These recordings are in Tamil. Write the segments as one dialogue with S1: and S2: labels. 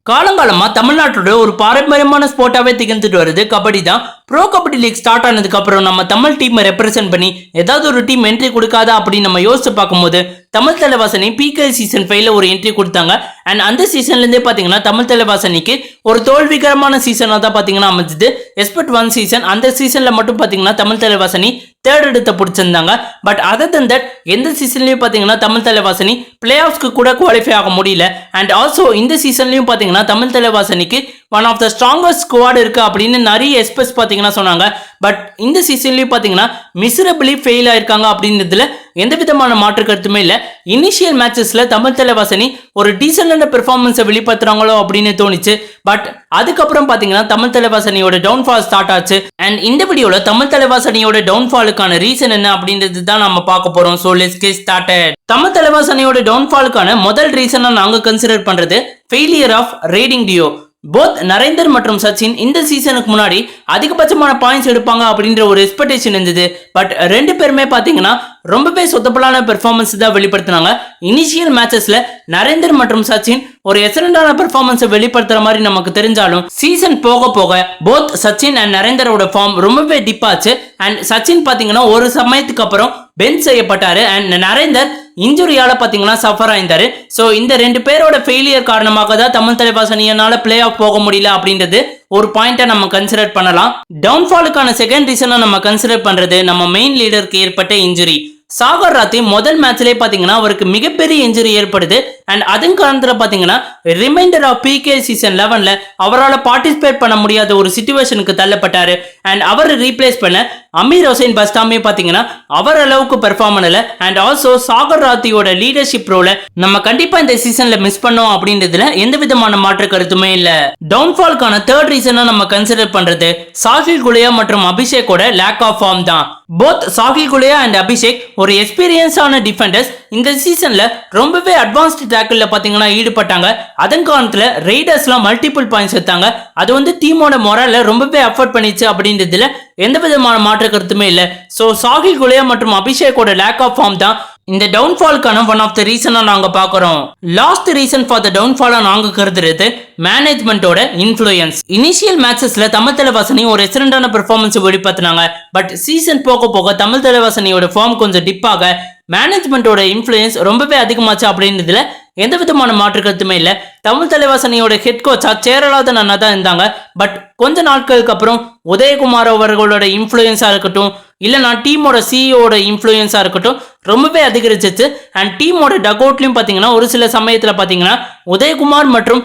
S1: காலங்காலமா தமிழ்நாட்டோட ஒரு பாரம்பரியமான ஸ்போர்ட்டாவே திகழ்ந்துட்டு வருது கபடி தான். ப்ரோ கபடி லீக் ஸ்டார்ட் ஆனதுக்கு அப்புறம் நம்ம தமிழ் டீமை ரெப்ரசென்ட் பண்ணி ஏதாவது ஒரு டீம் என்ட்ரி கொடுக்காதா அப்படின்னு நம்ம யோசிச்சு பார்க்கும்போது தமிழ் தலைவாசனி பிகே சீசன் 5ல ஒரு என்ட்ரி கொடுத்தாங்க. அண்ட் அந்த சீசன்ல இருந்தே பாத்தீங்கன்னா தமிழ் தலைவாசனிக்கு ஒரு தோல்விகரமான சீசனா தான் பாத்தீங்கன்னா அமைஞ்சது. எஸ்பெக்ட் 1 சீசன், அந்த சீசன்ல மட்டும் பாத்தீங்கன்னா தமிழ் தலைவாசனி தேர்ட் இடத்தை பிடிச்சிருந்தாங்க. பட் அதர் தன் தட் எந்த சீசன்லயும் பாத்தீங்கன்னா தமிழ் தலைவாசனி பிளே ஆஃப்ஸ்க்கு கூட குவாலிஃபை ஆக முடியல. அண்ட் ஆல்சோ இந்த சீசன்லயும் பாத்தீங்கன்னா தமிழ் தலைவாசனிக்கு one of the strongest squad இருக்கு அப்படின்னு நிறைய எக்ஸ்பர்ட்ஸ் பாத்தீங்கன்னா சொன்னாங்க. பட் இந்த சீசன்லயும் பாத்தீங்கன்னா மிசரபிளி ஃபெயில் ஆயிருக்காங்க அப்படின்றதுல எந்த விதமான மாற்று கருத்துமே இல்ல. இனிஷியல் மேட்சஸ்ல தமிழ் தலைவாசனி ஒரு டீசென்டான பெர்ஃபார்மன்ஸை வெளிப்படுத்துறாங்களோ அப்படின்னு தோணுச்சு. பட் அதுக்கப்புறம் பாத்தீங்கன்னா தமிழ் தலைவாசனியோட டவுன்ஃபால் ஸ்டார்ட் ஆச்சு. அண்ட் இந்த வீடியோல தமிழ் தலைவாசனியோட டவுன்ஃபாலுக்கான ரீசன் என்ன அப்படின்றது தான் நம்ம பார்க்க போறோம். So let's get started. Tamil தலைவாசனியோட டவுன்ஃபாலுக்கான முதல் ரீசனா நாங்க கன்சிடர் பண்றது failure of raiding duo. Both Narender மற்றும் சச்சின் இந்த சீசனுக்கு முன்னாடி அதிகபட்சமான பாயிண்ட்ஸ் எடுப்பாங்க அப்படின்ற ஒரு எக்ஸ்பெக்டேஷன் இருந்தது. பட் ரெண்டு பேருமே பாத்தீங்கன்னா ரொம்பவே சொத்தப்பலான பெர்ஃபார்மன்ஸ் தான் வெளிப்படுத்தினாங்க. இனிஷியல் மேட்சஸ்ல நரேந்தர் மற்றும் சச்சின் ஒரு எக்ஸலண்டான பெர்ஃபார்மன்ஸை வெளிப்படுத்துற மாதிரி நமக்கு தெரிஞ்சாலும் சீசன் போக போக போத் சச்சின் அண்ட் நரேந்தரோட ஃபார்ம் ரொம்பவே டிப் ஆச்சு. அண்ட் சச்சின் பாத்தீங்கன்னா ஒரு சமயத்துக்கு அப்புறம் பெஞ்ச் செய்யப்பட்டாரு. அண்ட் நரேந்தர் இன்ஜுரியால பாத்தீங்கன்னா சஃபர் ஆயிருந்தாரு. சோ இந்த ரெண்டு பேரோட ஃபெயிலியர் காரணமாக தான் தமிழ் தலைவாசனியனால பிளே ஆஃப் போக முடியல அப்படின்றது ஒரு பாயிண்டா நம்ம கன்சிடர் பண்ணலாம். டவுன்ஃபாலுக்கான செகண்ட் ரீசனா நம்ம கன்சிடர் பண்றது நம்ம மெயின் லீடருக்கு ஏற்பட்ட இன்ஜுரி. சாகர் ராத்தி முதல் மேட்ச்லயே பாத்தீங்கன்னா அவருக்கு மிகப்பெரிய இன்ஜுரி ஏற்படுது. அண்ட் அதன் காரணத்துல பாத்தீங்கன்னா ரிமைண்டர் ஆஃப் பிகே சீசன் 11ல அவரால் பார்ட்டிசிபேட் பண்ண முடியாத ஒரு சிச்சுவேஷனுக்கு தள்ளப்பட்டாரு. அண்ட் அவர் ரீப்ளேஸ் பண்ண அமீர் ஹுசைன் பஸ்டாமே பாத்தீங்கன்னா அவர் அளவுக்கு பெர்ஃபார்ம் பண்ணல. அண்ட் ஆல்சோ சாகர் ராத்தியோட லீடர்ஷிப் ரோல நம்ம கண்டிப்பா இந்த சீசன்ல மிஸ் பண்ணோம் அப்படின்றதுல எந்த விதமான மாற்று கருத்துமே இல்ல. டவுன்ஃபால்கான தேர்ட் ரீசனா நம்ம கன்சிடர் பண்றது சாகில் குலியா மற்றும் அபிஷேக்கோட லேக் ஆஃப் ஃபார்ம் தான். போத் சாகில் குலியா அண்ட் அபிஷேக் ஒரு எக்ஸ்பீரியன்ஸான டிஃபெண்டர்ஸ். இந்த சீசன்ல ரொம்பவே அட்வான்ஸ்ட் டேக்கிள்ல பாத்தீங்கன்னா ஈடுபட்டாங்க. அதன் காரணத்துல ரைடர்ஸ்லாம் மல்டிபிள் பாயிண்ட்ஸ் எடுத்தாங்க. அது வந்து டீமோட மொரல ரொம்பவே அஃபோர்ட் பண்ணிச்சு அப்படின்றதுல எந்த விதமான மாற்று கருத்துமே இல்ல. சோ சாகில் குலியா மற்றும் அபிஷேக்கோட லேக் ஆஃப் ஃபார்ம் தான் இந்த டவுன்ஃபாலுக்கான ஒன் ஆஃப் த ரீசனா நாங்க பாக்குறோம். லாஸ்ட் ரீசன் ஃபார் த டவுன்ஃபாலா நாங்க கருதுறது மேனேஜ்மெண்டோட இன்ஃப்ளூயன்ஸ். இனிஷியல் மேட்சஸ்ல தமிழ் தலைவாசனி ஒரு எக்ஸலண்டான பெர்ஃபார்மன்ஸ் வெளிப்படுத்தினாங்க. பட் சீசன் போக போக தமிழ் தலைவாசனியோட ஃபார்ம் கொஞ்சம் டிப்பாக மேனேஜ்மெண்டோட இன்ஃப்ளூயன்ஸ் ரொம்பவே அதிகமாச்சு அப்படின்றதுல எந்த விதமான மாற்று கருத்துமே இல்ல. தமிழ் தலைவாசனியோட ஹெட் கோச்சா சேரலாத அண்ணா தான் இருந்தாங்க. பட் கொஞ்ச நாட்களுக்கு அப்புறம் உதயகுமார் அவர்களோட இன்ஃப்ளூயன்ஸா இருக்கட்டும், இல்லைனா டீமோட சிஇஓட இன்ஃப்ளூயன்ஸா இருக்கட்டும் ரொம்பவே அதிகரிச்சிச்சு. அண்ட் டீமோட டக்அவுட்லயும் பாத்தீங்கன்னா ஒரு சில சமயத்துல பாத்தீங்கன்னா உதயகுமார் மற்றும்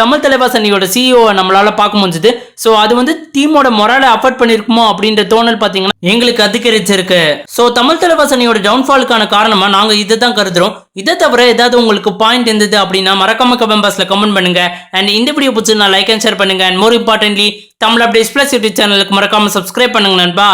S1: தமிழ் தலைவாசனியோட சிஇஓ நம்மளால பார்க்க முடிஞ்சது. ஸோ அது வந்து டீமோட மொராலை அஃபெக்ட் பண்ணிருக்குமோ அப்படின்ற தோணல் பாத்தீங்கன்னா எங்களுக்கு அதிகரிச்சிருக்கு. ஸோ தமிழ் தலைவாசனியோட டவுன்ஃபாலுக்கான காரணமா நாங்க இதை தான் கருதுறோம். இதை தவிர ஏதாவது உங்களுக்கு பாயிண்ட் இருந்தது அப்படின்னா மறக்காம கமெண்ட் பாக்ஸ்ல கமெண்ட் பண்ணுங்க. அண்ட் இந்த வீடியோ பிடிச்சிருந்தா லைக் அண்ட் ஷேர் பண்ணுங்க. And more importantly Tamil updates plus YouTube சேனலுக்கு மறக்காம சப்ஸ்கிரைப் பண்ணுங்க நண்பா.